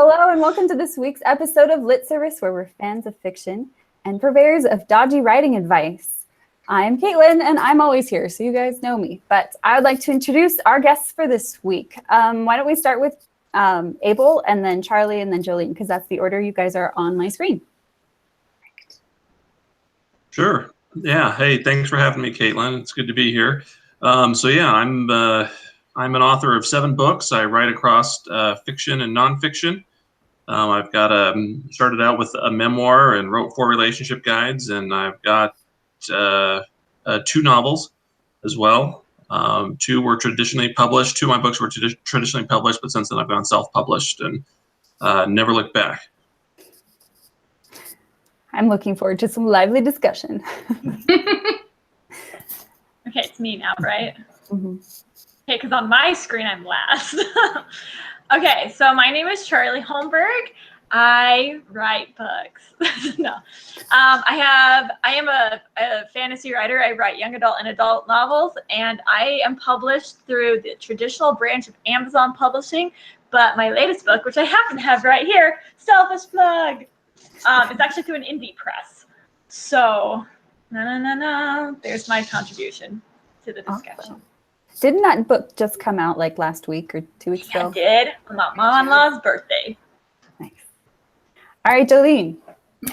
Hello and welcome to this week's episode of Lit Service, where we're fans of fiction and purveyors of dodgy writing advice. I'm Caitlin and I'm always here, so you guys know me. But I would like to introduce our guests for this week. Why don't we start with Abel and then Charlie and then Jolene, because that's the order you guys are on my screen. Sure. Yeah. Hey, thanks for having me, Caitlin. It's good to be here. I'm an author of 7 books. I write across fiction and nonfiction. I've got started out with a memoir and wrote 4 relationship guides, and I've got 2 novels as well. 2 were traditionally published. 2 of my books were traditionally published, but since then I've gone self-published and never looked back. I'm looking forward to some lively discussion. Okay, it's me now, right? Mm-hmm. Okay, because on my screen I'm last. Okay, so my name is Charlie Holmberg. I write books. No, I am a fantasy writer. I write young adult and adult novels, and I am published through the traditional branch of Amazon Publishing. But my latest book, which I happen to have right here, selfish plug, is actually through an indie press. So, there's my contribution to the discussion. Awesome. Didn't that book just come out like last week or 2 weeks ago? It did, on my mom-in-law's birthday. Nice. All right, Jolene.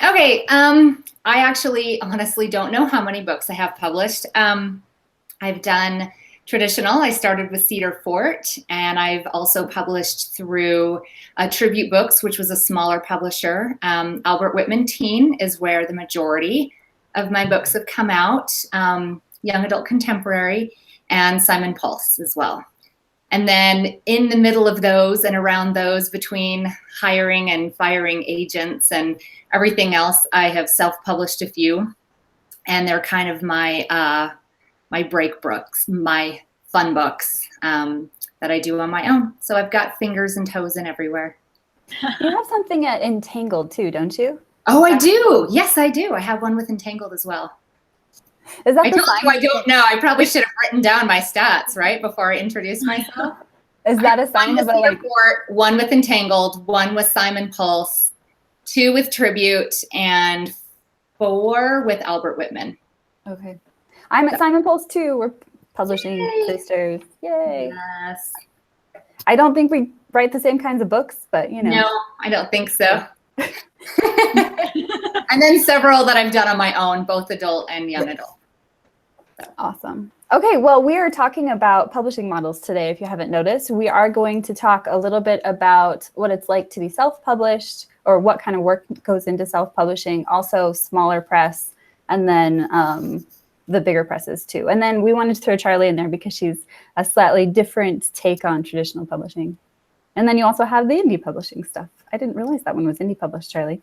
Okay, I actually honestly don't know how many books I have published. I've done traditional. I started with Cedar Fort, and I've also published through Tribute Books, which was a smaller publisher. Albert Whitman Teen is where the majority of my books have come out, young adult contemporary, and Simon Pulse as well. And then in the middle of those and around those, between hiring and firing agents and everything else, I have self-published a few, and they're kind of my my break books, my fun books that I do on my own. So I've got fingers and toes in everywhere. You have something at Entangled too, don't you? Oh, I do. Yes, I do. I have one with Entangled as well. Is that I told you I don't know. I probably should have written down my stats, right, before I introduced myself. Is that a sign of like one with Entangled, 1 with Simon Pulse, 2 with Tribute, and 4 with Albert Whitman. Okay. I'm at Simon Pulse too. We're publishing sisters. Yay. Yes. I don't think we write the same kinds of books, but you know. No, I don't think so. And then several that I've done on my own, both adult and young adult. So. Awesome. Okay, well, we are talking about publishing models today. If you haven't noticed, we are going to talk a little bit about what it's like to be self-published, or what kind of work goes into self-publishing, also smaller press, and then the bigger presses too. And then we wanted to throw Charlie in there because she's a slightly different take on traditional publishing. And then you also have the indie publishing stuff. I didn't realize that one was indie published, Charlie.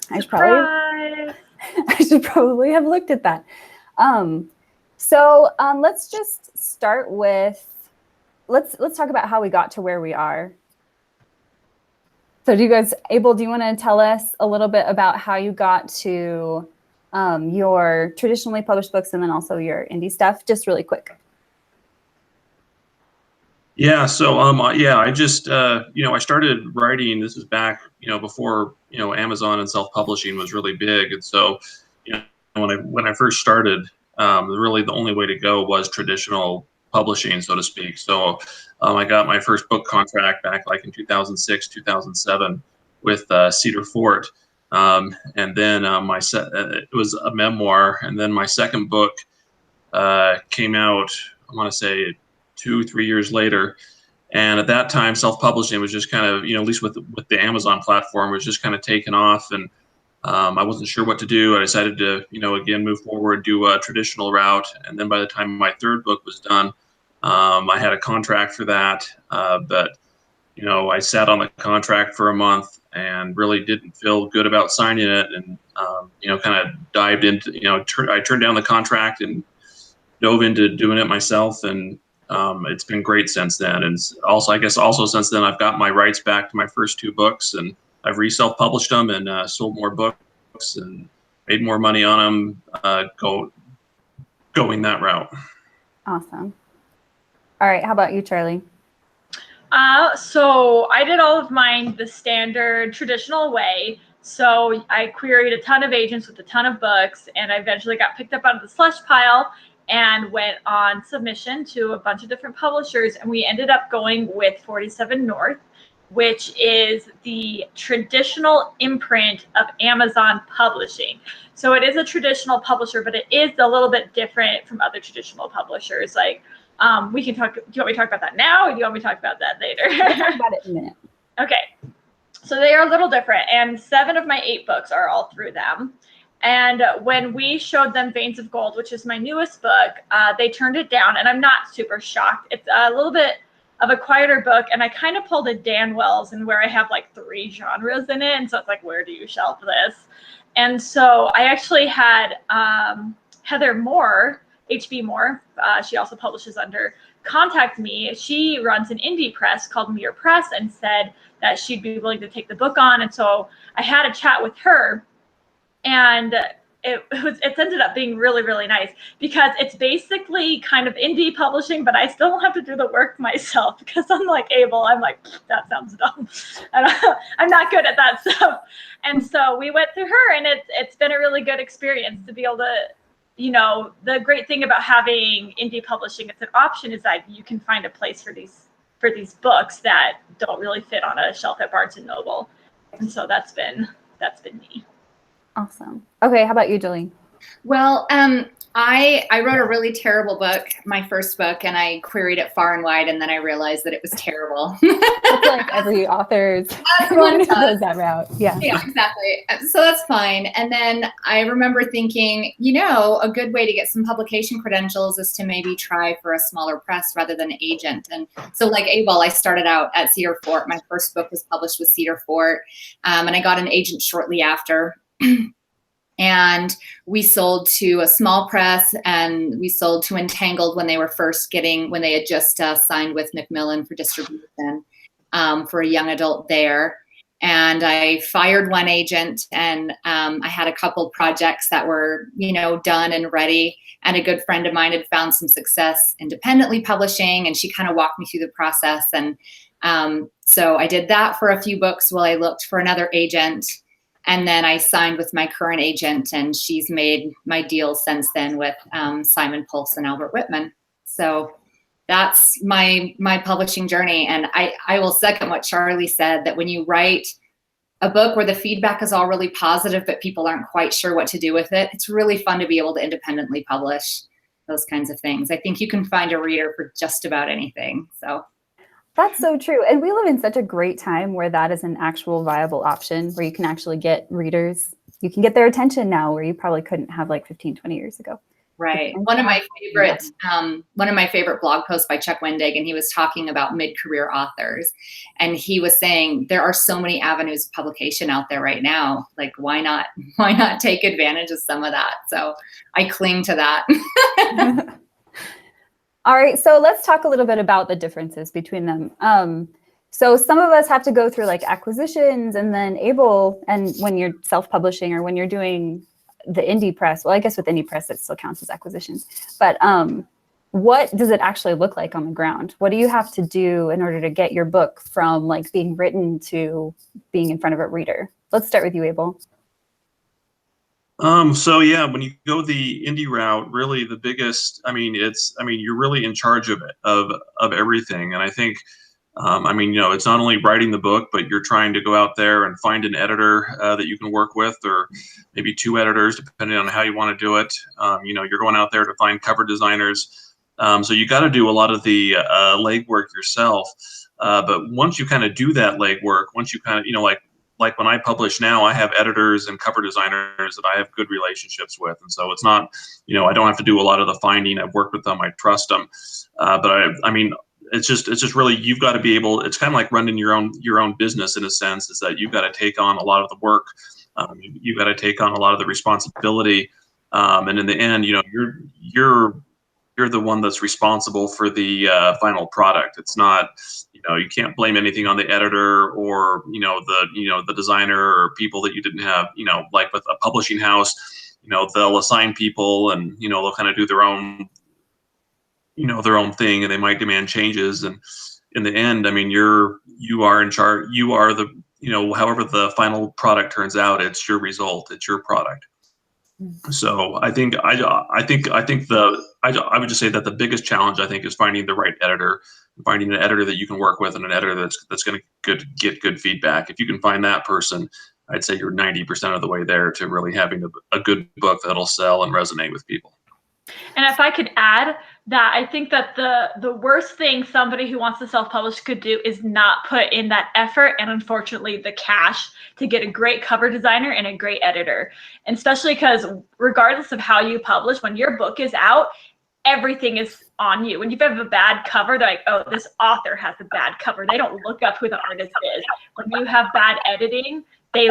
I should probably have looked at that. So let's just start with, let's talk about how we got to where we are. So do you guys, Abel, do you want to tell us a little bit about how you got to your traditionally published books and then also your indie stuff, just really quick? Yeah. So, I just, I started writing, this is back, before, Amazon and self-publishing was really big. And so, when I first started, really the only way to go was traditional publishing, so to speak. So I got my first book contract back like in 2006, 2007 with Cedar Fort. And then it was a memoir. And then my second book came out, I want to say 2-3 years later. And at that time, self-publishing was just kind of, at least with the Amazon platform, was just kind of taken off. And I wasn't sure what to do. I decided to, again, move forward, do a traditional route. And then by the time my third book was done, I had a contract for that. But I sat on the contract for a month and really didn't feel good about signing it. And, kind of dived into, I turned down the contract and dove into doing it myself. And it's been great since then. And also, I guess since then, I've got my rights back to my first 2 books, and I've self-published them and sold more books and made more money on them going that route. Awesome. All right. How about you, Charlie? So I did all of mine the standard traditional way. So I queried a ton of agents with a ton of books, and I eventually got picked up out of the slush pile and went on submission to a bunch of different publishers. And we ended up going with 47 North, which is the traditional imprint of Amazon publishing. So it is a traditional publisher, but it is a little bit different from other traditional publishers. Like, we can talk. Do you want me to talk about that now, or do you want me to talk about that later? We'll talk about it in a minute. Okay. So they are a little different, and 7 of my 8 books are all through them. And when we showed them Veins of Gold, which is my newest book, they turned it down, and I'm not super shocked. It's a little bit of a quieter book, and I kind of pulled a Dan Wells, and where I have like 3 genres in it, and so it's like, where do you shelf this? And so I actually had Heather Moore, HB Moore, she also publishes under, contact me. She runs an indie press called Mere Press and said that she'd be willing to take the book on. And so I had a chat with her, and it's ended up being really, really nice because it's basically kind of indie publishing, but I still don't have to do the work myself because unlike Abel, I'm like, that sounds dumb. I'm not good at that stuff. And so we went through her, and it's been a really good experience to be able to, the great thing about having indie publishing as an option is that you can find a place for these books that don't really fit on a shelf at Barnes and Noble. And so that's been neat. Awesome. Okay, how about you, Jolene? Well, I wrote a really terrible book, my first book, and I queried it far and wide, and then I realized that it was terrible. That's like every author's everyone who goes that route. Yeah, exactly. So that's fine. And then I remember thinking, a good way to get some publication credentials is to maybe try for a smaller press rather than an agent. And so like Abel, I started out at Cedar Fort. My first book was published with Cedar Fort, and I got an agent shortly after. And we sold to a small press, and we sold to Entangled when they had just signed with Macmillan for distribution for a young adult there. And I fired one agent, and I had a couple projects that were, done and ready. And a good friend of mine had found some success independently publishing, and she kind of walked me through the process. And so I did that for a few books while I looked for another agent. And then I signed with my current agent, and she's made my deal since then with Simon Pulse and Albert Whitman. So that's my publishing journey. And I will second what Charlie said, that when you write a book where the feedback is all really positive, but people aren't quite sure what to do with it, it's really fun to be able to independently publish those kinds of things. I think you can find a reader for just about anything. So. That's so true. And we live in such a great time where that is an actual viable option, where you can actually get readers. You can get their attention now where you probably couldn't have like 15, 20 years ago. Right. One of my favorite blog posts by Chuck Wendig, and he was talking about mid-career authors. And he was saying there are so many avenues of publication out there right now. Like, why not take advantage of some of that? So I cling to that. All right, so let's talk a little bit about the differences between them. So some of us have to go through like acquisitions, and then Abel, and when you're self-publishing or when you're doing the indie press, well, I guess with indie press, it still counts as acquisitions. But what does it actually look like on the ground? What do you have to do in order to get your book from like being written to being in front of a reader? Let's start with you, Abel. So yeah, when you go the indie route, really the biggest, you're really in charge of it, of everything. And I think, it's not only writing the book, but you're trying to go out there and find an editor that you can work with, or maybe 2 editors, depending on how you want to do it. You're going out there to find cover designers. So you got to do a lot of the legwork yourself. But once you kind of do that legwork, once you kind of, like when I publish now, I have editors and cover designers that I have good relationships with. And so it's not, I don't have to do a lot of the finding. I've worked with them. I trust them. But it's just really, you've got to be able, it's kind of like running your own business in a sense, is that you've got to take on a lot of the work. You've got to take on a lot of the responsibility. And in the end, you're the one that's responsible for the final product. It's not, you can't blame anything on the editor or, the designer or people that you didn't have, like with a publishing house, they'll assign people and, they'll kind of do their own thing, and they might demand changes. And in the end, I mean, you are in charge. You are the, however the final product turns out, it's your result. It's your product. So I think I would just say that the biggest challenge, I think, is finding the right editor, finding an editor that you can work with, and an editor that's going to get good feedback. If you can find that person, I'd say you're 90% of the way there to really having a good book that'll sell and resonate with people. And if I could add that, I think that the worst thing somebody who wants to self-publish could do is not put in that effort and, unfortunately, the cash to get a great cover designer and a great editor. And especially because regardless of how you publish, when your book is out, everything is on you. When you have a bad cover, they're like, oh, this author has a bad cover. They don't look up who the artist is. When you have bad editing, they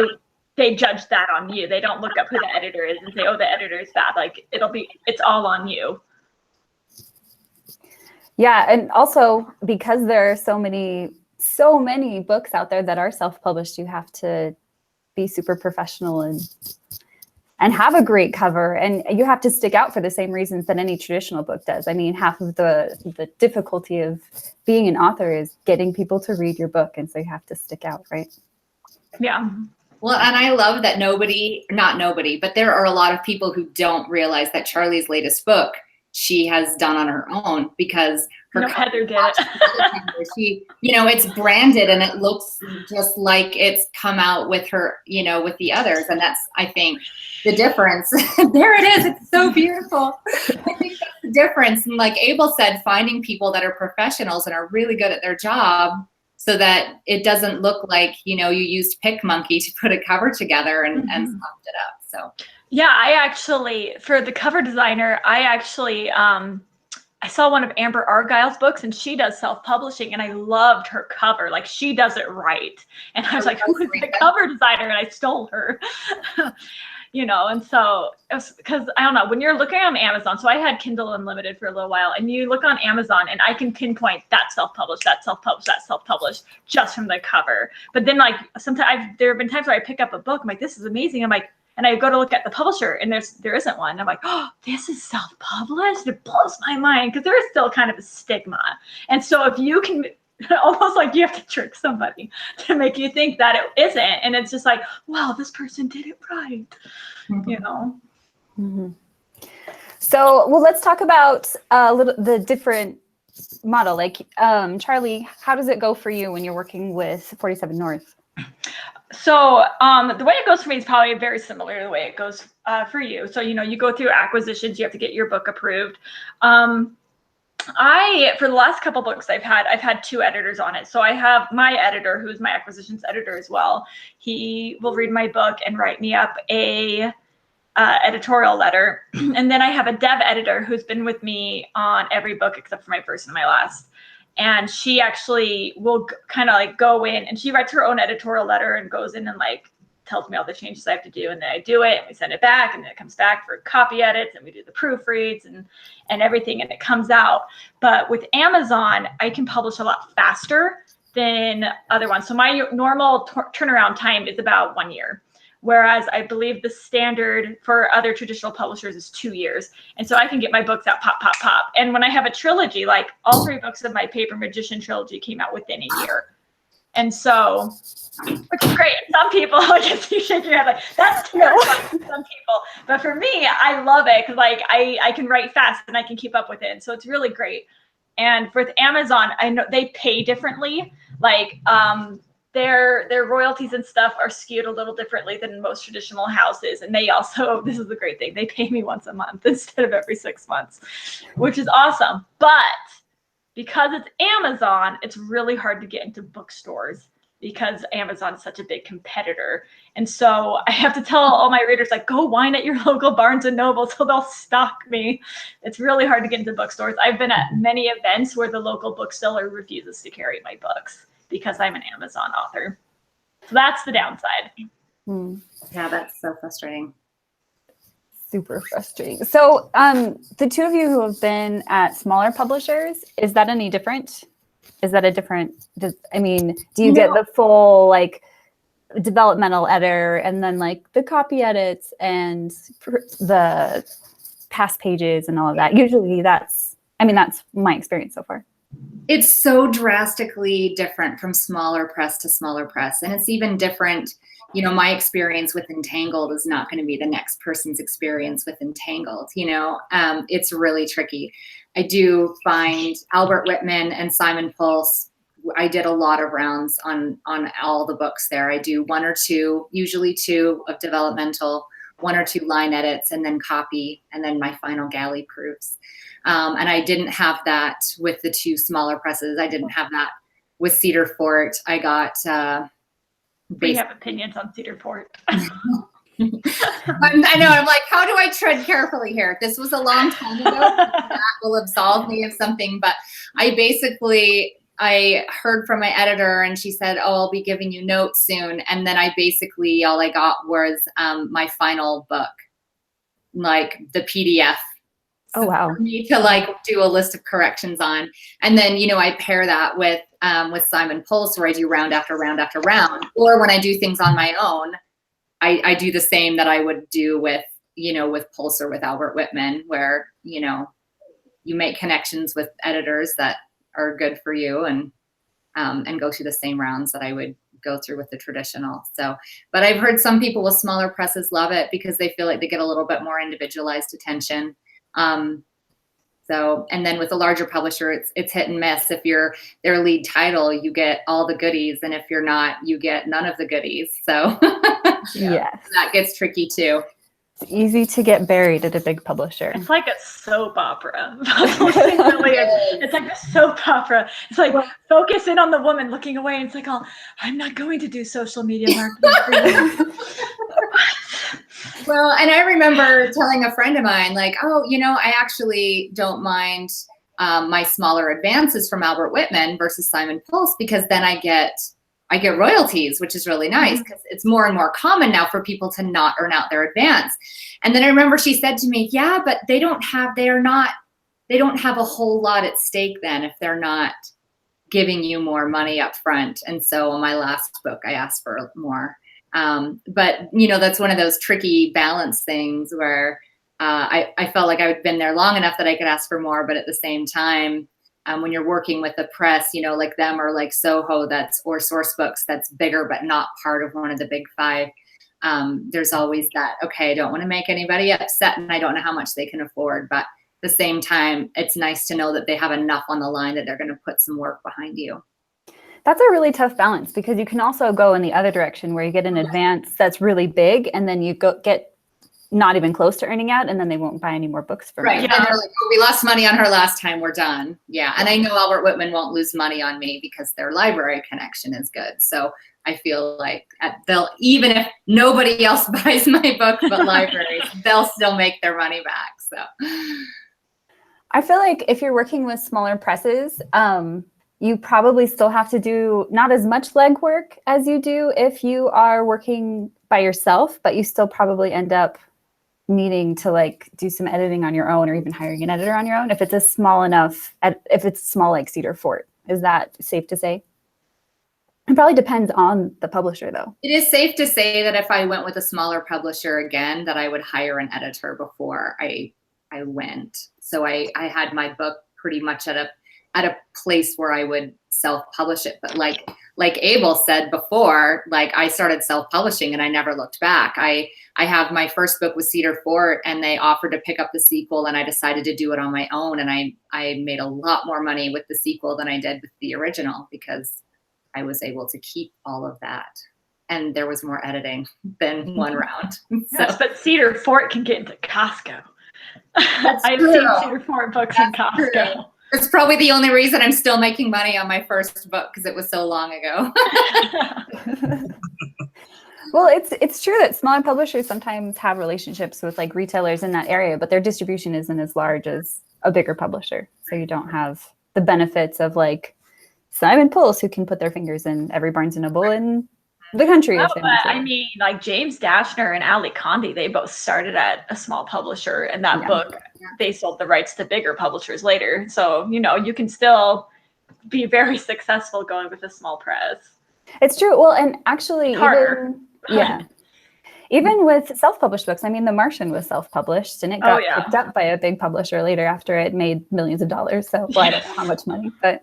judge that on you. They don't look up who the editor is and say, oh, the editor is bad. Like, it's all on you. Yeah. And also, because there are so many books out there that are self-published, you have to be super professional and have a great cover. And you have to stick out for the same reasons that any traditional book does. I mean, half of the difficulty of being an author is getting people to read your book. And so you have to stick out, right? Yeah. Well, and I love that not nobody, but there are a lot of people who don't realize that Charlie's latest book she has done on her own, because her Heather did it. She, it's branded and it looks just like it's come out with her, with the others. And that's, I think, the difference. There it is. It's so beautiful. I think that's the difference. And like Abel said, finding people that are professionals and are really good at their job, so that it doesn't look like, you used PicMonkey to put a cover together and stuffed it up. So yeah, I actually, for the cover designer, I saw one of Amber Argyle's books, and she does self-publishing, and I loved her cover. Like, she does it right. And I was like, who is the cover designer? And I stole her. And so it was because, I don't know, when you're looking on Amazon, so I had Kindle Unlimited for a little while, and you look on Amazon and I can pinpoint that self-published, that self-published, that self-published just from the cover. But then, like, sometimes there have been times where I pick up a book, I'm like, this is amazing. I'm like, and I go to look at the publisher and there isn't one. I'm like, oh, this is self-published. It blows my mind, because there is still kind of a stigma. And so if you can, almost like you have to trick somebody to make you think that it isn't. And it's just like, wow, this person did it right. Mm-hmm. So, well, let's talk about the different model. Like, Charlie, how does it go for you when you're working with 47 North? So the way it goes for me is probably very similar to the way it goes for you. So, you go through acquisitions, you have to get your book approved. For the last couple books I've had two editors on it. So I have my editor, who's my acquisitions editor as well. He will read my book and write me up a editorial letter. And then I have a dev editor who's been with me on every book except for my first and my last. And she actually will kind of like go in and she writes her own editorial letter and goes in and like tells me all the changes I have to do. And then I do it and we send it back, and then it comes back for copy edits, and we do the proofreads and everything, and it comes out. But with Amazon, I can publish a lot faster than other ones. So my normal turnaround time is about 1 year. Whereas I believe the standard for other traditional publishers is 2 years. And so I can get my books out, pop, pop, pop. And when I have a trilogy, like all 3 books of my Paper Magician trilogy came out within a year. And so, which is great. Some people, I guess you shake your head like, that's terrifying for some people. But for me, I love it because like I can write fast and I can keep up with it. And so it's really great. And with Amazon, I know they pay differently. Like, their royalties and stuff are skewed a little differently than most traditional houses. And they also, this is the great thing, they pay me once a month instead of every 6 months, which is awesome. But because it's Amazon, it's really hard to get into bookstores because Amazon is such a big competitor. And so I have to tell all my readers, like, go whine at your local Barnes and Noble so they'll stock me. It's really hard to get into bookstores. I've been at many events where the local bookseller refuses to carry my books because I'm an Amazon author. So that's the downside. Yeah, that's so frustrating. Super frustrating. So the two of you who have been at smaller publishers, is that any different? Is that a different, do you get the full like developmental editor and then like the copy edits and the past pages and all of that? Usually that's my experience so far. It's so drastically different from smaller press to smaller press. And it's even different, you know, my experience with Entangled is not going to be the next person's experience with Entangled, you know. It's really tricky. I do find Albert Whitman and Simon Pulse, I did a lot of rounds on all the books there. I do 1 or 2, usually 2 of developmental, 1 or 2 line edits, and then copy, and then my final galley proofs. And I didn't have that with the 2 smaller presses. I didn't have that with Cedar Fort. I got. We have opinions on Cedar Fort. I know. I'm like, how do I tread carefully here? This was a long time ago. That will absolve me of something. But I heard from my editor, and she said, "Oh, I'll be giving you notes soon." And then all I got was my final book, like the PDF. Oh, wow. For me to like do a list of corrections on. And then, you know, I pair that with Simon Pulse, where I do round after round after round. Or when I do things on my own, I do the same that I would do with, you know, with Pulse or with Albert Whitman, where, you know, you make connections with editors that are good for you, and go through the same rounds that I would go through with the traditional. So, but I've heard some people with smaller presses love it because they feel like they get a little bit more individualized attention. So, and then with a larger publisher, it's hit and miss. If you're their lead title, you get all the goodies. And if you're not, you get none of the goodies. So Yes. that gets tricky too. It's easy to get buried at a big publisher. It's like a soap opera. It's like a soap opera. It's like, focus in on the woman looking away. And it's like, oh, I'm not going to do social media marketing for you. Well, and I remember telling a friend of mine, like, oh, you know, I actually don't mind my smaller advances from Albert Whitman versus Simon Pulse, because then I get royalties, which is really nice, because it's more and more common now for people to not earn out their advance. And then I remember she said to me, yeah, but they don't have a whole lot at stake then if they're not giving you more money up front. And so on my last book, I asked for more. But, you know, that's one of those tricky balance things where I felt like I'd been there long enough that I could ask for more. But at the same time, when you're working with a press, you know, like them or like Soho, or Source Books, that's bigger but not part of one of the big 5, there's always that, okay, I don't want to make anybody upset and I don't know how much they can afford. But at the same time, it's nice to know that they have enough on the line that they're going to put some work behind you. That's a really tough balance, because you can also go in the other direction where you get an advance that's really big, and then you get not even close to earning out, and then they won't buy any more books from you. Right. Yeah. And they're like, oh, we lost money on her last time, we're done. Yeah. And I know Albert Whitman won't lose money on me because their library connection is good. So I feel like even if nobody else buys my book but libraries, they'll still make their money back. So I feel like if you're working with smaller presses, you probably still have to do not as much legwork as you do if you are working by yourself, but you still probably end up needing to like do some editing on your own, or even hiring an editor on your own if it's if it's small like Cedar Fort. Is that safe to say? It probably depends on the publisher, though. It is safe to say that if I went with a smaller publisher again, that I would hire an editor before I went. So I had my book pretty much at a place where I would self-publish it. But like Abel said before, like I started self-publishing and I never looked back. I have my first book with Cedar Fort, and they offered to pick up the sequel, and I decided to do it on my own. And I made a lot more money with the sequel than I did with the original, because I was able to keep all of that. And there was more editing than one round. Yes, but Cedar Fort can get into Costco. That's I've true. seen Cedar Fort books in Costco. True. It's probably the only reason I'm still making money on my first book, because it was so long ago. Well, it's true that smaller publishers sometimes have relationships with like retailers in that area, but their distribution isn't as large as a bigger publisher. So you don't have the benefits of like Simon Pulse, who can put their fingers in every Barnes & Noble in the country. No, but I mean, like James Dashner and Ali Condi, they both started at a small publisher, and that book, they sold the rights to bigger publishers later. So, you know, you can still be very successful going with a small press. It's true. Well, and actually, Even with self-published books, I mean, The Martian was self-published and it got picked up by a big publisher later after it made millions of dollars. So, well, I don't know how much money, but.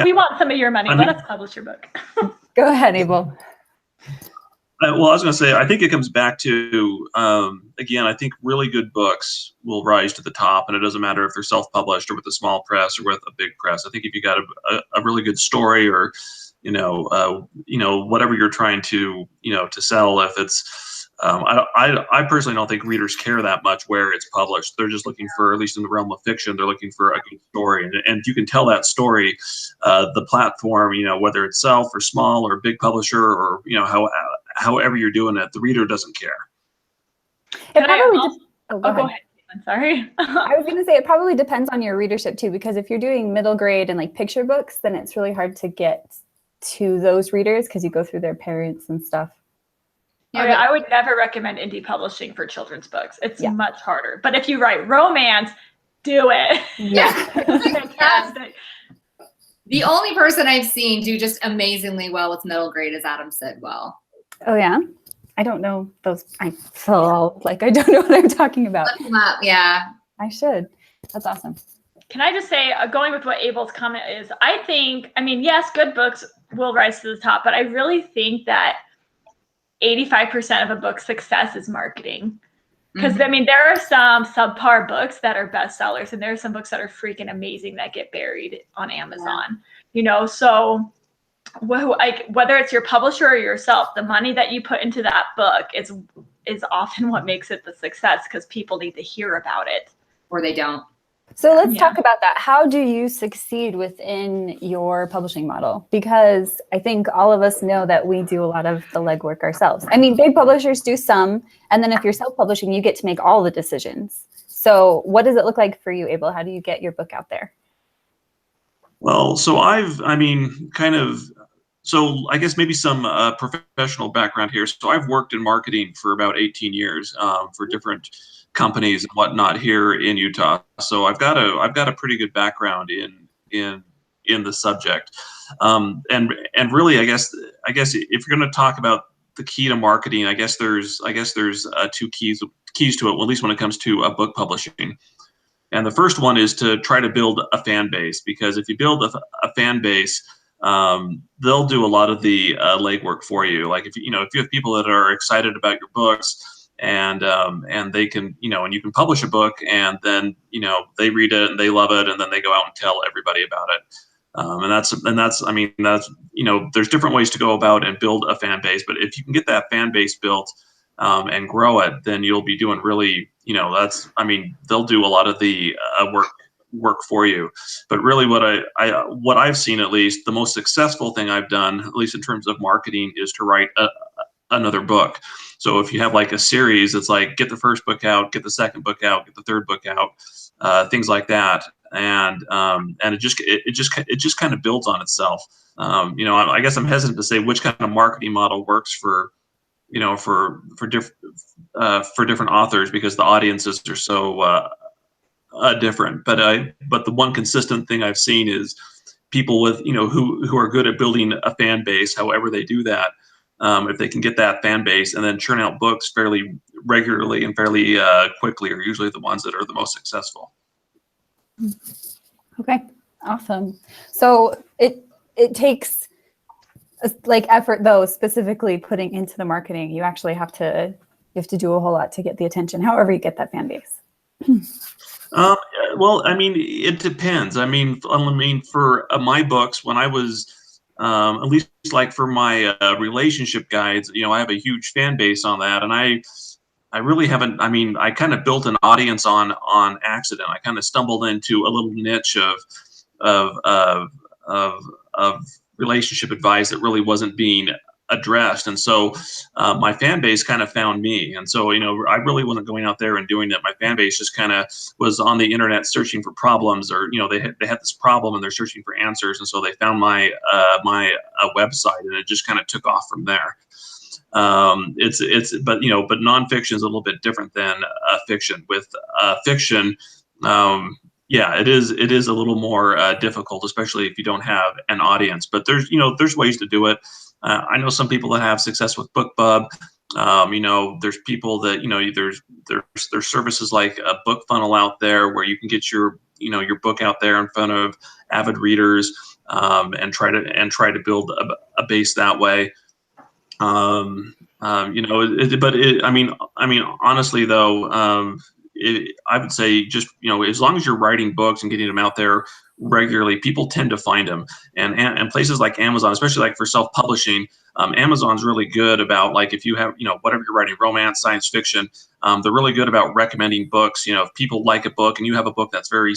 We want some of your money. Let us publish your book. Go ahead, Abel. Well, I was going to say, I think it comes back to, again, I think really good books will rise to the top, and it doesn't matter if they're self-published or with a small press or with a big press. I think if you got a really good story, or whatever you're trying to to sell, if it's I personally don't think readers care that much where it's published. They're just looking for, at least in the realm of fiction, they're looking for a good story, and you can tell that story, the platform, whether it's self or small or big publisher, or however you're doing it, the reader doesn't care. It probably go ahead. I'm sorry. I was going to say it probably depends on your readership too, because if you're doing middle grade and like picture books, then it's really hard to get to those readers because you go through their parents and stuff. Yeah, I would never recommend indie publishing for children's books. It's much harder. But if you write romance, do it. Yeah. It's fantastic. The only person I've seen do just amazingly well with middle grade is Adam Sidwell. Oh, yeah? I don't know those. I feel like I don't know what I'm talking about. Look him up, yeah. I should. That's awesome. Can I just say, going with what Abel's comment is, I think, yes, good books will rise to the top, but I really think that 85% of a book's success is marketing. Because, there are some subpar books that are bestsellers, and there are some books that are freaking amazing that get buried on Amazon. So whether it's your publisher or yourself, the money that you put into that book is often what makes it the success, because people need to hear about it. Or they don't. So let's talk about that. How do you succeed within your publishing model? Because I think all of us know that we do a lot of the legwork ourselves. Big publishers do some, and then if you're self-publishing, you get to make all the decisions. So what does it look like for you, Abel? How do you get your book out there? Well, so I guess maybe some professional background here. So I've worked in marketing for about 18 years for different companies and whatnot here in Utah. So I've got a pretty good background in the subject. And really, I guess if you're going to talk about the key to marketing, I guess there's two keys to it, well, at least when it comes to book publishing. And the first one is to try to build a fan base, because if you build a fan base, they'll do a lot of the legwork for you. Like if you have people that are excited about your books, and they can, and you can publish a book, and then they read it and they love it, and then they go out and tell everybody about it. There's different ways to go about and build a fan base, but if you can get that fan base built and grow it, then you'll be doing really, they'll do a lot of the work for you. But really what I've seen, at least the most successful thing I've done, at least in terms of marketing, is to write another book. So if you have like a series, it's like get the first book out, get the second book out, get the third book out, things like that. And it just kind of builds on itself. I guess I'm hesitant to say which kind of marketing model works for different authors, because the audiences are so different. But the one consistent thing I've seen is people with who are good at building a fan base, however they do that. If they can get that fan base and then churn out books fairly regularly and fairly quickly, are usually the ones that are the most successful. Okay, awesome. So it takes effort, though, specifically putting into the marketing. You actually have to do a whole lot to get the attention, however you get that fan base. Well, it depends. For my books, when I was at least like for my relationship guides, I have a huge fan base on that, and I really haven't. I kind of built an audience on accident. I kind of stumbled into a little niche of relationship advice that really wasn't being addressed, and so my fan base kind of found me. And so I really wasn't going out there and doing that. My fan base just kind of was on the internet searching for problems, or they had this problem and they're searching for answers, and so they found my website, and it just kind of took off from there. But nonfiction is a little bit different than fiction. With fiction, it is a little more difficult, especially if you don't have an audience. But there's ways to do it. I know some people that have success with BookBub. There's people that, there's services like a book funnel out there where you can get your book out there in front of avid readers, and try to build a base that way. Honestly though, I would say just, as long as you're writing books and getting them out there regularly, people tend to find them. And places like Amazon, especially like for self-publishing, Amazon's really good about, like, if you have, whatever you're writing, romance, science fiction, they're really good about recommending books. If people like a book and you have a book that's very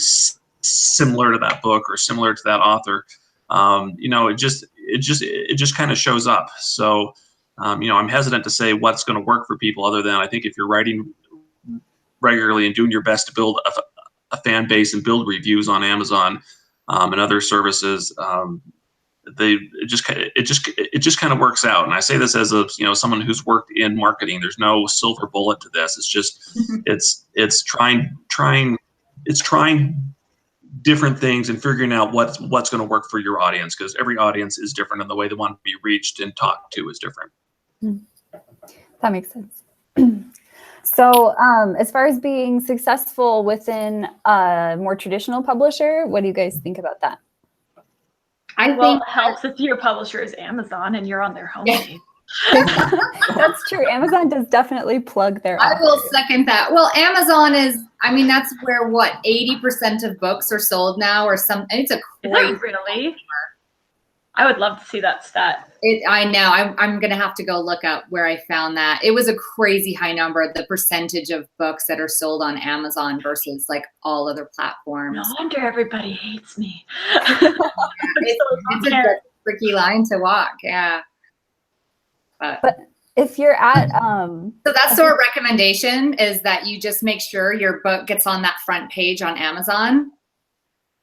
similar to that book or similar to that author, it just kind of shows up. So, I'm hesitant to say what's going to work for people, other than I think if you're writing regularly and doing your best to build a fan base and build reviews on Amazon, and other services, it just kind of works out. And I say this as someone who's worked in marketing. There's no silver bullet to this. It's just it's trying different things and figuring out what's going to work for your audience, because every audience is different and the way they want to be reached and talked to is different. That makes sense. So as far as being successful within a more traditional publisher, what do you guys think about that? I think it helps if your publisher is Amazon and you're on their homepage. That's true. Amazon does definitely plug their I will second that. Well, Amazon is, that's where 80% of books are sold now, or some. It's a crazy. Is it really? I would love to see that stat. I know. I'm going to have to go look up where I found that. It was a crazy high number, the percentage of books that are sold on Amazon versus like all other platforms. No wonder everybody hates me. It's a tricky line to walk. Yeah. But if you're at so that's our recommendation, is that you just make sure your book gets on that front page on Amazon.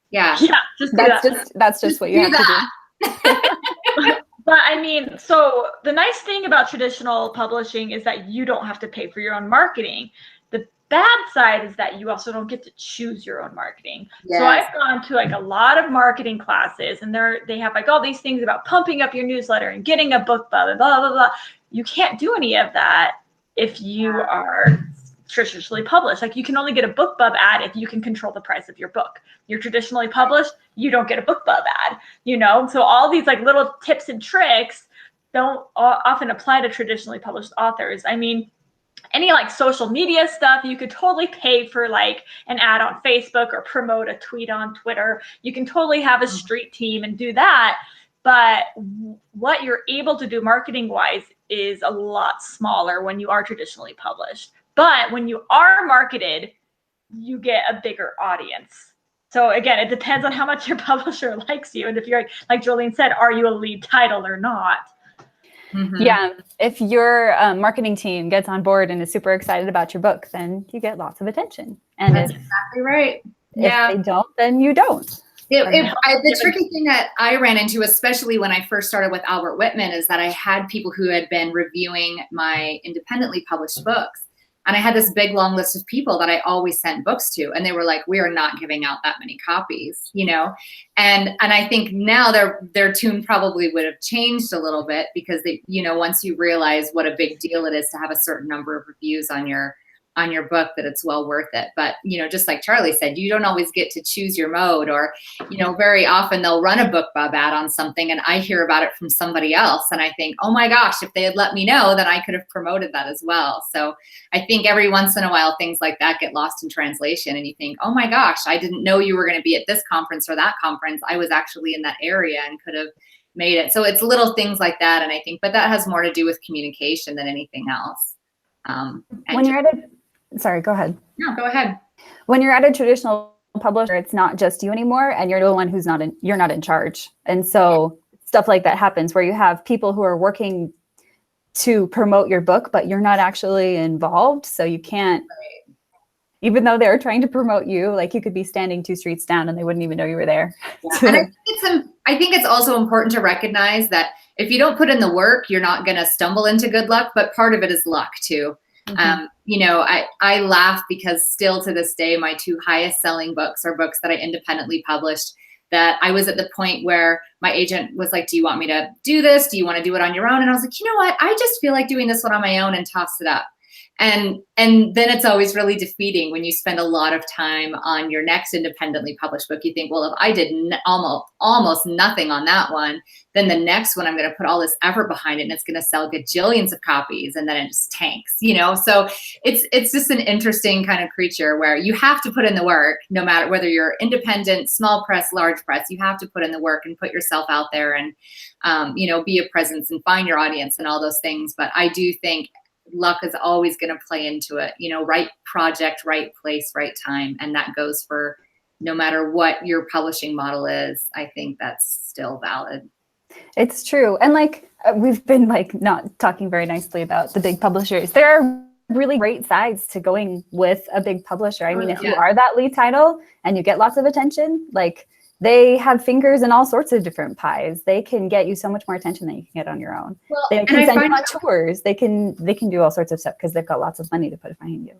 Yeah. That's just what you have to do. But so the nice thing about traditional publishing is that you don't have to pay for your own marketing. The bad side is that you also don't get to choose your own marketing. Yes. So I've gone to like a lot of marketing classes, and they have like all these things about pumping up your newsletter and getting a book, blah, blah, blah, blah, blah. You can't do any of that if you are traditionally published. Like, you can only get a BookBub ad if you can control the price of your book. You're traditionally published, you don't get a BookBub ad, So all these like little tips and tricks don't often apply to traditionally published authors. Any like social media stuff, you could totally pay for like an ad on Facebook or promote a tweet on Twitter. You can totally have a street team and do that. But what you're able to do marketing wise is a lot smaller when you are traditionally published. But when you are marketed, you get a bigger audience. So again, it depends on how much your publisher likes you. And if you're, like Jolene said, are you a lead title or not? Mm-hmm. Yeah. If your marketing team gets on board and is super excited about your book, then you get lots of attention. And that's exactly right. If they don't, then you don't. The tricky thing that I ran into, especially when I first started with Albert Whitman, is that I had people who had been reviewing my independently published books. And I had this big, long list of people that I always sent books to. And they were like, we are not giving out that many copies, And I think now their tune probably would have changed a little bit, because they, once you realize what a big deal it is to have a certain number of reviews on your book, that it's well worth it. But, just like Charlie said, you don't always get to choose your mode, or, very often they'll run a BookBub ad on something and I hear about it from somebody else. And I think, oh my gosh, if they had let me know, then I could have promoted that as well. So I think every once in a while, things like that get lost in translation, and you think, oh my gosh, I didn't know you were going to be at this conference or that conference. I was actually in that area and could have made it. So it's little things like that. And I think, but that has more to do with communication than anything else. Sorry, go ahead. No, go ahead. When you're at a traditional publisher, it's not just you anymore, and you're the one you're not in charge. And so stuff like that happens where you have people who are working to promote your book, but you're not actually involved. So you can't, even though they're trying to promote you, like you could be standing 2 streets down and they wouldn't even know you were there. Yeah. And I think it's also important to recognize that if you don't put in the work, you're not going to stumble into good luck, but part of it is luck too. Mm-hmm. I laugh because still to this day, my 2 highest selling books are books that I independently published. that I was at the point where my agent was like, do you want me to do this? Do you want to do it on your own? And I was like, you know what? I just feel like doing this one on my own, and toss it up. And then it's always really defeating when you spend a lot of time on your next independently published book. You think, well, if I did almost nothing on that one, then the next one I'm going to put all this effort behind it, and it's going to sell gajillions of copies, and then it just tanks, you know? So it's just an interesting kind of creature where you have to put in the work, no matter whether you're independent, small press, large press. You have to put in the work and put yourself out there, and you know, be a presence and find your audience and all those things. But I do think luck is always going to play into it, you know, right project, right place, right time. And that goes for no matter what your publishing model is. I think that's still valid. It's true. And like, we've been like not talking very nicely about the big publishers. There are really great sides to going with a big publisher. I mean, if you are that lead title and you get lots of attention, like, they have fingers in all sorts of different pies. They can get you so much more attention than you can get on your own. Well, they can send you on tours. They can do all sorts of stuff because they've got lots of money to put behind you.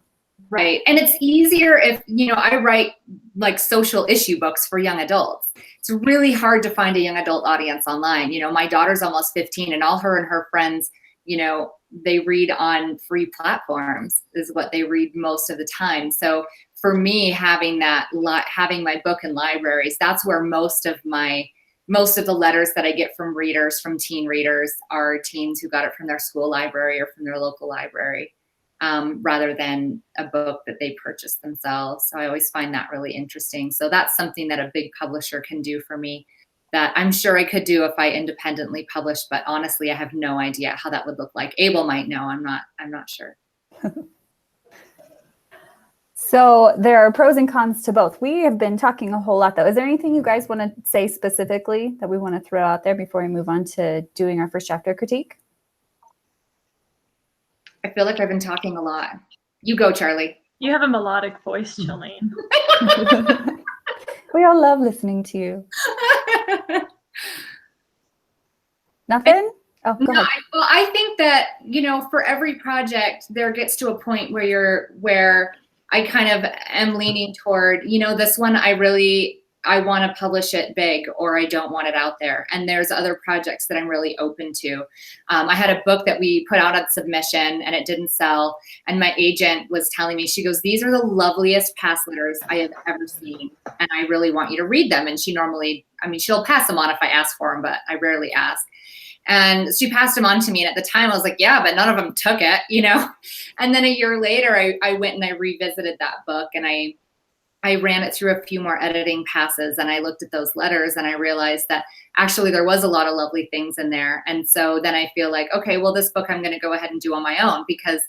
Right. And it's easier if, you know, I write like social issue books for young adults. It's really hard to find a young adult audience online. You know, my daughter's almost 15, and all her and her friends, you know, they read on free platforms is what they read most of the time. So for me, having my book in libraries, that's where most of the letters that I get from readers, from teen readers, are teens who got it from their school library or from their local library, rather than a book that they purchased themselves. So I always find that really interesting. So that's something that a big publisher can do for me that I'm sure I could do if I independently published, but honestly, I have no idea how that would look like. Abel might know. I'm not sure. So there are pros and cons to both. We have been talking a whole lot, though. Is there anything you guys want to say specifically that we want to throw out there before we move on to doing our first chapter critique? I feel like I've been talking a lot. You go, Charlie. You have a melodic voice, Jolene. We all love listening to you. Nothing? Oh, go ahead. Well, I think that, you know, for every project, there gets to a point where I kind of am leaning toward, you know, this one I want to publish it big, or I don't want it out there. And there's other projects that I'm really open to. I had a book that we put out on submission and it didn't sell. And my agent was telling me, she goes, these are the loveliest pass letters I have ever seen, and I really want you to read them. And she normally, I mean, she'll pass them on if I ask for them, but I rarely ask. And she passed them on to me. And at the time I was like, yeah, but none of them took it, you know? And then a year later, I went and I revisited that book, and I ran it through a few more editing passes, and I looked at those letters, and I realized that actually there was a lot of lovely things in there. And so then I feel like, okay, well, this book I'm going to go ahead and do on my own, because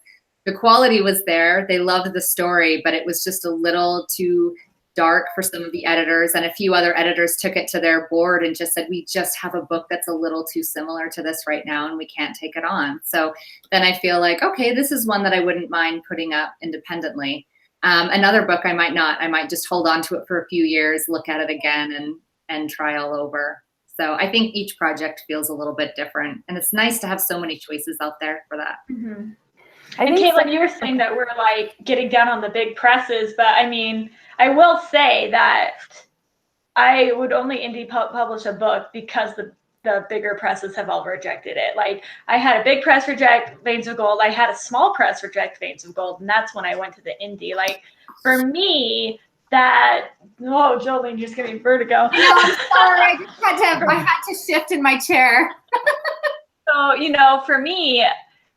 the quality was there. They loved the story, but it was just a little too dark for some of the editors, and a few other editors took it to their board and just said, we just have a book that's a little too similar to this right now, and we can't take it on. So then I feel like, okay, this is one that I wouldn't mind putting up independently. Another book I might just hold on to it for a few years, look at it again, and try all over. So I think each project feels a little bit different, and it's nice to have so many choices out there for that. Mm-hmm. And Caitlin, you were saying that we're like getting down on the big presses, but I mean, I will say that I would only indie publish a book because the bigger presses have all rejected it. Like, I had a big press reject Veins of Gold. I had a small press reject Veins of Gold. And that's when I went to the indie. Like, for me, Jolene, you're just giving vertigo. No, I'm sorry. I had to shift in my chair. So, you know, for me,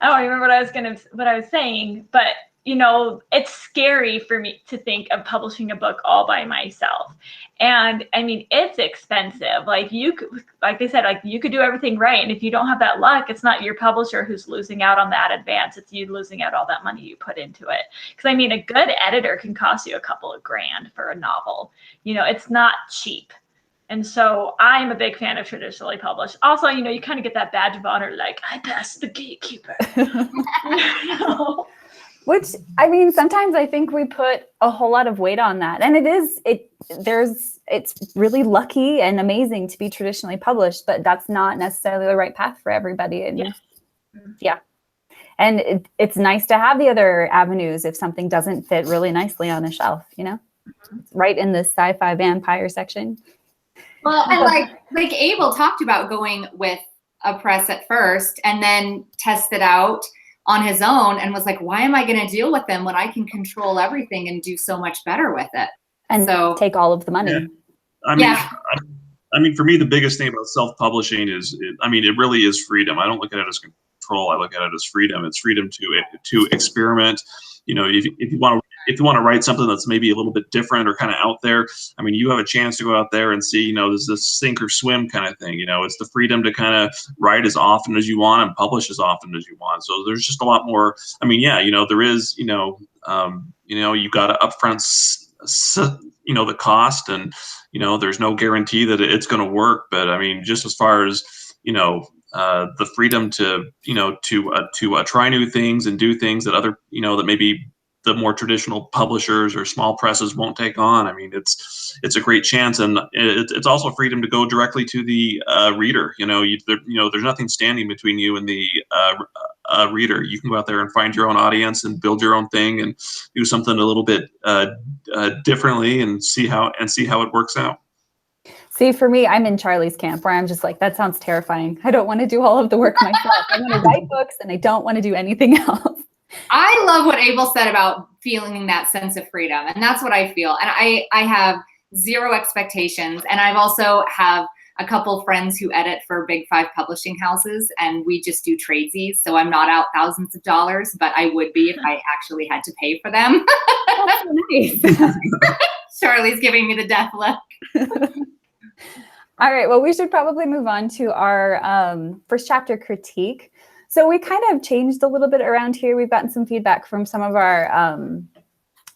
I don't remember what I was saying, but you know, it's scary for me to think of publishing a book all by myself. And I mean, it's expensive. Like they said, like you could do everything right. And if you don't have that luck, it's not your publisher who's losing out on that advance. It's you losing out all that money you put into it. Because I mean, a good editor can cost you a couple of grand for a novel. You know, it's not cheap. And so I'm a big fan of traditionally published. Also, you know, you kind of get that badge of honor, like I passed the gatekeeper. You know? Which, I mean, sometimes I think we put a whole lot of weight on that. And it's really lucky and amazing to be traditionally published, but that's not necessarily the right path for everybody. And yeah. And it's nice to have the other avenues if something doesn't fit really nicely on a shelf, you know, right in the sci-fi vampire section. Well, and like Abel talked about going with a press at first and then test it out on his own and was like, why am I going to deal with them when I can control everything and do so much better with it? And so take all of the money. Yeah. I mean, for me, the biggest thing about self-publishing is, it really is freedom. I don't look at it as control. I look at it as freedom. It's freedom to experiment. If you want to write something that's maybe a little bit different or kind of out there, you have a chance to go out there and see, there's this sink or swim kind of thing. It's the freedom to kind of write as often as you want and publish as often as you want. So there's just a lot more. There is, you got to upfront the cost, and there's no guarantee that it's going to work, but just as far as the freedom to try new things and do things that other that maybe the more traditional publishers or small presses won't take on. It's a great chance, and it's also freedom to go directly to the reader. There's nothing standing between you and the reader. You can go out there and find your own audience and build your own thing and do something a little bit differently and see how it works out. See, for me, I'm in Charlie's camp where I'm just like, that sounds terrifying. I don't want to do all of the work myself. I want to write books and I don't want to do anything else. I love what Abel said about feeling that sense of freedom. And that's what I feel. And I have zero expectations. And I've also have a couple friends who edit for big 5 publishing houses, and we just do tradesies. So I'm not out thousands of dollars, but I would be if I actually had to pay for them. That's so nice. Charlie's giving me the death look. All right, well, we should probably move on to our first chapter critique. So we kind of changed a little bit around here. We've gotten some feedback from some of our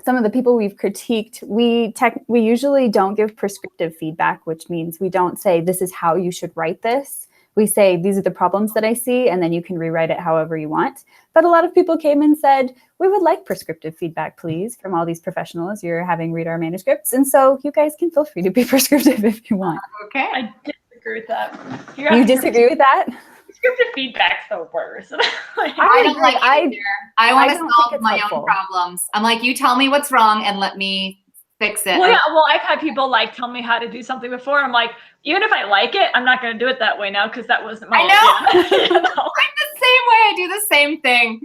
some of the people we've critiqued. We usually don't give prescriptive feedback, which means we don't say this is how you should write this. We say these are the problems that I see, and then you can rewrite it however you want. But a lot of people came and said, we would like prescriptive feedback, please, from all these professionals you're having read our manuscripts. And so you guys can feel free to be prescriptive if you want. Okay. I disagree with that. You disagree with that? Prescriptive feedback's the worst. I don't like it either. I want to solve my own problems. I'm like, you tell me what's wrong and let me fix it. Well, yeah, I've had people tell me how to do something before. And I'm like, even if I like it, I'm not going to do it that way now because that wasn't my idea. I'm the same way. I do the same thing.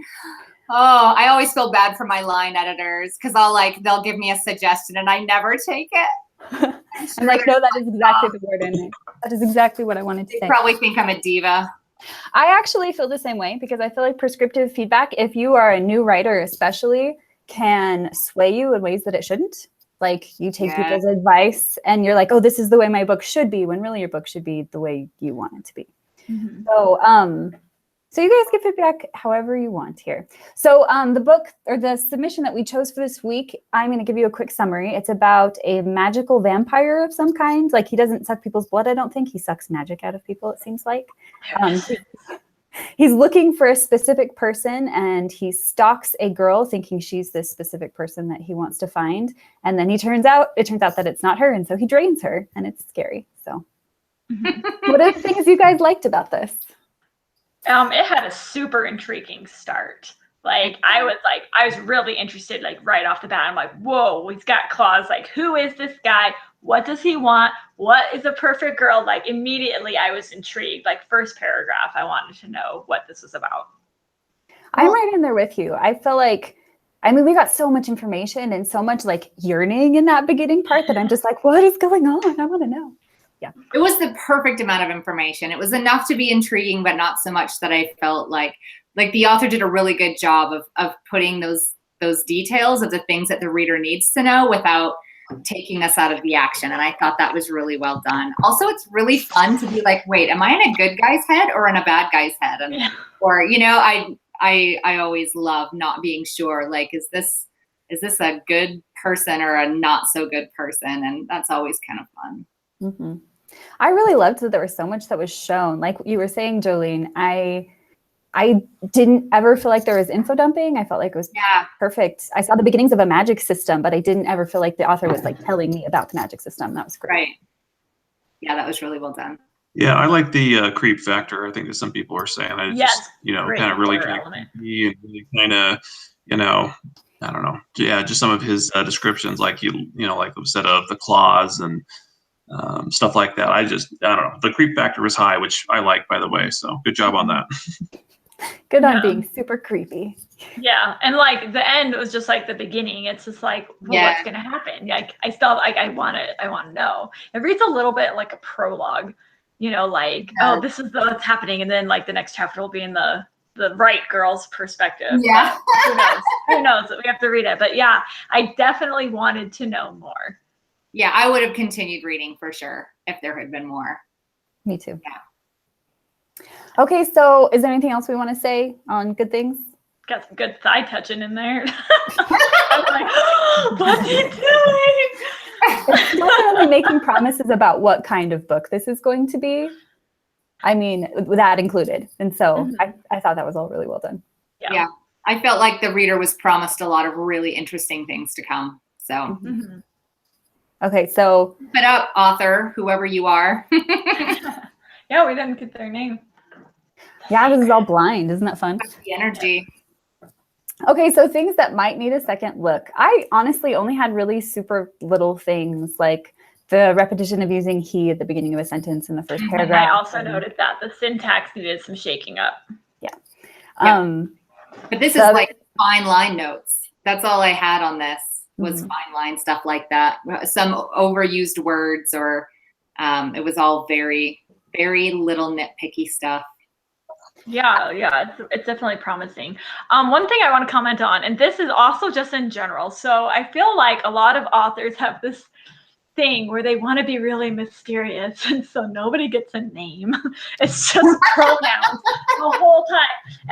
Oh, I always feel bad for my line editors because they'll give me a suggestion and I never take it. I'm like, no, that is exactly the word in it. That is exactly what I wanted to say. They probably think I'm a diva. I actually feel the same way because I feel like prescriptive feedback, if you are a new writer especially, can sway you in ways that it shouldn't. Like you take people's advice and you're like, oh, this is the way my book should be, when really your book should be the way you want it to be. Mm-hmm. So you guys give feedback however you want here. So the book or the submission that we chose for this week, I'm going to give you a quick summary. It's about a magical vampire of some kind. Like he doesn't suck people's blood, I don't think. He sucks magic out of people, it seems like. He's looking for a specific person and he stalks a girl thinking she's this specific person that he wants to find. And then it turns out that it's not her. And so he drains her and it's scary. So what are the things you guys liked about this? It had a super intriguing start. I was really interested, right off the bat. I'm like, whoa, he's got claws. Who is this guy? What does he want? What is a perfect girl? Immediately I was intrigued. First paragraph, I wanted to know what this was about. I'm right in there with you. I feel like, we got so much information and so much yearning in that beginning part that I'm just like, what is going on? I want to know. Yeah. It was the perfect amount of information. It was enough to be intriguing, but not so much that I felt like the author did a really good job of putting those details of the things that the reader needs to know without taking us out of the action. And I thought that was really well done. Also, it's really fun to be like, wait, am I in a good guy's head or in a bad guy's head? And, or, I always love not being sure, is this a good person or a not so good person? And that's always kind of fun. Mm-hmm. I really loved that there was so much that was shown. Like you were saying, Jolene, I didn't ever feel like there was info dumping. I felt like it was perfect. I saw the beginnings of a magic system, but I didn't ever feel like the author was telling me about the magic system. That was great. Right. Yeah, that was really well done. Yeah, I like the creep factor. I think that some people are saying I just, kind of really creepy and really kind of, I don't know. Yeah, just some of his descriptions, like you said, of the claws and stuff like that. I don't know. The creep factor was high, which I like, by the way. So good job on that. Good on being super creepy. Yeah, and like the end was just like the beginning. It's just like, well, what's gonna happen? Like I still like I want to know. It reads a little bit like a prologue, like oh, this is what's happening, and then like the next chapter will be in the right girl's perspective. Yeah. But who knows? Who knows? We have to read it. But yeah, I definitely wanted to know more. Yeah, I would have continued reading for sure if there had been more. Me too. Yeah. Okay, so is there anything else we want to say on good things? Got some good thigh touching in there. I was like, oh, what's he doing? It's definitely making promises about what kind of book this is going to be. I mean, that included. And so I thought that was all really well done. Yeah. I felt like the reader was promised a lot of really interesting things to come. So, Okay, so keep it up, author, whoever you are. Yeah, we didn't get their name. yeah, this is all blind. Isn't that fun? The energy. Okay, so things that might need a second look. I honestly only had really super little things like the repetition of using he at the beginning of a sentence in the first paragraph. I also noted that the syntax needed some shaking up. But this is like fine line notes. That's all I had on this was fine line stuff like that. Some overused words or it was all very, very little nitpicky stuff. Yeah, it's definitely promising. One thing I want to comment on, and this is also just in general. So I feel like a lot of authors have this thing where they want to be really mysterious, and so nobody gets a name. It's just pronouns the whole time,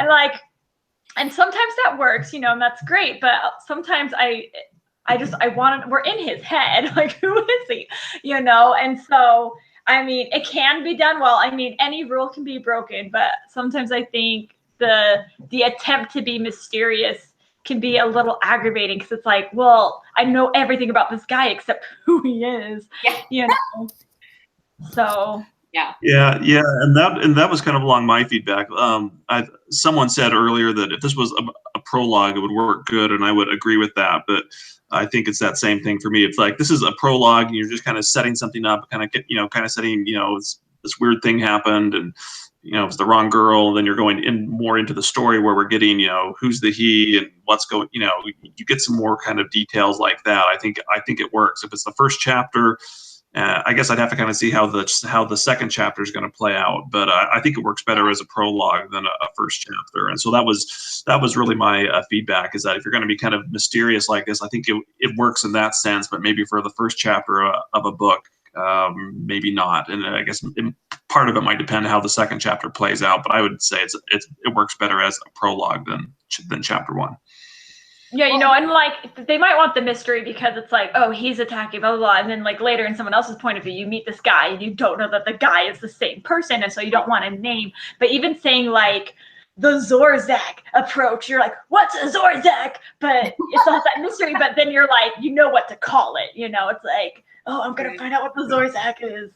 and sometimes that works, and that's great. But sometimes I want we're in his head, like who is he, and so. I mean, it can be done well. I mean, any rule can be broken, but sometimes I think the attempt to be mysterious can be a little aggravating because it's like, well, I know everything about this guy except who he is, So yeah, and that was kind of along my feedback. Someone said earlier that if this was a prologue, it would work good, and I would agree with that. But I think it's that same thing for me. It's like this is a prologue, and you're just kind of setting something up, kind of setting, this weird thing happened, and it's the wrong girl. And then you're going in more into the story where we're getting, who's the he and what's going. You get some more kind of details like that. I think it works. If it's the first chapter. I guess I'd have to kind of see how the second chapter is going to play out, but I think it works better as a prologue than a first chapter. And so that was really my feedback, is that if you're going to be kind of mysterious like this, I think it works in that sense, but maybe for the first chapter of a book, maybe not. And I guess part of it might depend how the second chapter plays out, but I would say it works better as a prologue than chapter one. Yeah, and like they might want the mystery because it's like, oh, he's attacking, blah, blah, blah. And then like later in someone else's point of view, you meet this guy and you don't know that the guy is the same person. And so you don't want a name. But even saying like the Zorzak approach, you're like, what's a Zorzak? But it's all that mystery. But then you're like, you know what to call it. It's like, oh, I'm going to find out what the Zorzak is.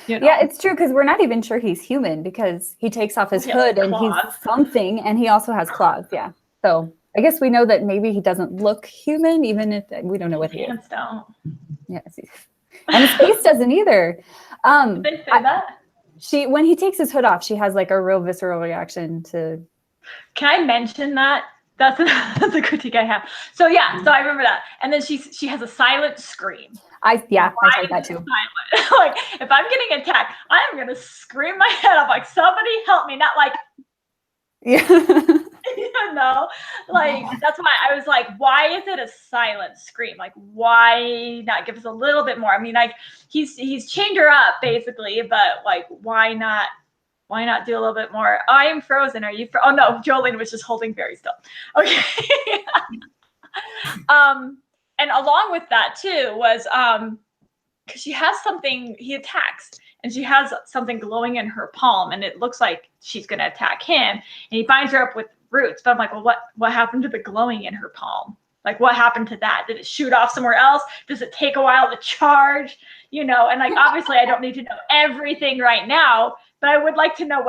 Yeah, it's true because we're not even sure he's human because he takes off his hood and he's something and he also has claws. Yeah. So I guess we know that maybe he doesn't look human, even if we don't know what he is. Don't. Yeah, and his face doesn't either. Did they say that? When he takes his hood off, she has like a real visceral reaction to. Can I mention that? That's a critique I have. So yeah, so I remember that, and then she has a silent scream. I heard that too. Silent. Like if I'm getting attacked, I am gonna scream my head off like somebody help me, not like. Yeah. Like that's why I was like, why is it a silent scream? Like, why not give us a little bit more? I mean, like he's chained her up basically, but like, why not do a little bit more? I am frozen. Are you? Oh no, Jolene was just holding very still. Okay. And along with that too was because she has something. He attacks. And she has something glowing in her palm, and it looks like she's going to attack him. And he binds her up with roots. But I'm like, well, what happened to the glowing in her palm? Like, what happened to that? Did it shoot off somewhere else? Does it take a while to charge? And like, obviously, I don't need to know everything right now, but I would like to know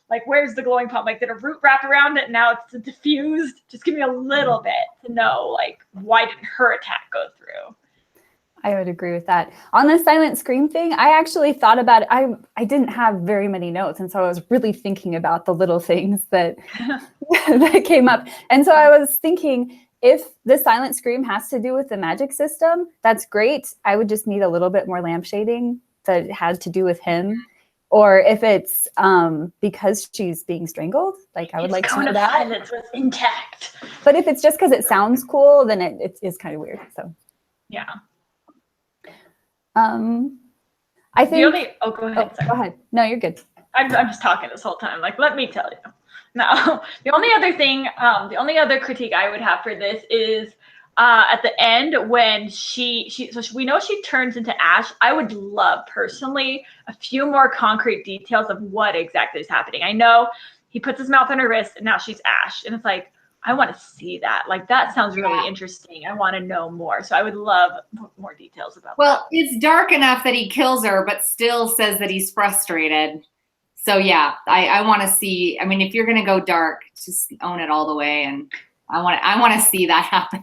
like, where's the glowing palm? Like, did a root wrap around it? And now it's diffused. Just give me a little bit to know, like, why didn't her attack go through? I would agree with that. On the silent scream thing, I actually thought about it. I didn't have very many notes, and so I was really thinking about the little things that that came up. And so I was thinking, if the silent scream has to do with the magic system, that's great. I would just need a little bit more lampshading that had to do with him. Or if it's because she's being strangled, like I would like to know that. Silence was intact. But if it's just because it sounds cool, then it is kind of weird. So yeah. I think. Go ahead. Go ahead. No, you're good. I'm just talking this whole time. Like, let me tell you. No, the only other critique I would have for this is at the end when we know she turns into ash. I would love personally a few more concrete details of what exactly is happening. I know he puts his mouth on her wrist and now she's ash, and it's like, I want to see that. Like, that sounds really interesting. I want to know more. So I would love more details about that. Well, it's dark enough that he kills her, but still says that he's frustrated. So yeah, I want to see. I mean, if you're going to go dark, just own it all the way, and I want to see that happen.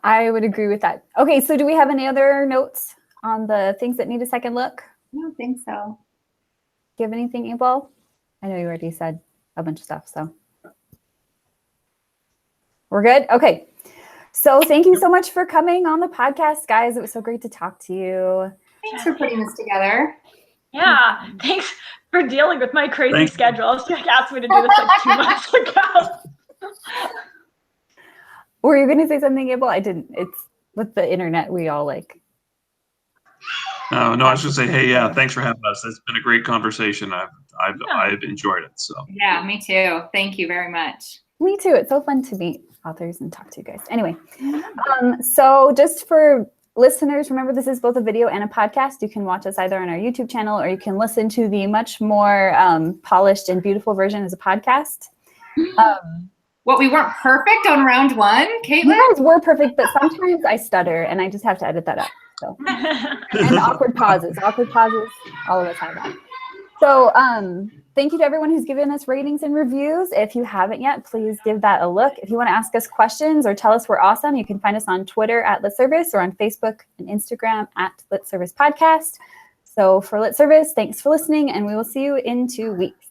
I would agree with that. Okay, so do we have any other notes on the things that need a second look? I don't think so. Do you have anything, Abel? I know you already said a bunch of stuff, so. We're good? Okay. So thank you so much for coming on the podcast, guys. It was so great to talk to you. Thanks for putting this together. Yeah, thanks for dealing with my crazy schedule. She asked me to do this like 2 months ago. Were you going to say something, Abel? I didn't. It's with the internet, we all like. No, I was just say, hey, yeah, thanks for having us. It's been a great conversation. I've enjoyed it. So yeah, me too. Thank you very much. Me too. It's so fun to meet authors and talk to you guys. Anyway, so just for listeners, remember this is both a video and a podcast. You can watch us either on our YouTube channel or you can listen to the much more polished and beautiful version as a podcast. What, we weren't perfect on round one, Caitlin? You guys were perfect, but sometimes I stutter and I just have to edit that out. So. And awkward pauses, all of us have that. So thank you to everyone who's given us ratings and reviews. If you haven't yet, please give that a look. If you want to ask us questions or tell us we're awesome, you can find us on Twitter at Lit Service or on Facebook and Instagram at Lit Service Podcast. So for Lit Service, thanks for listening, and we will see you in 2 weeks.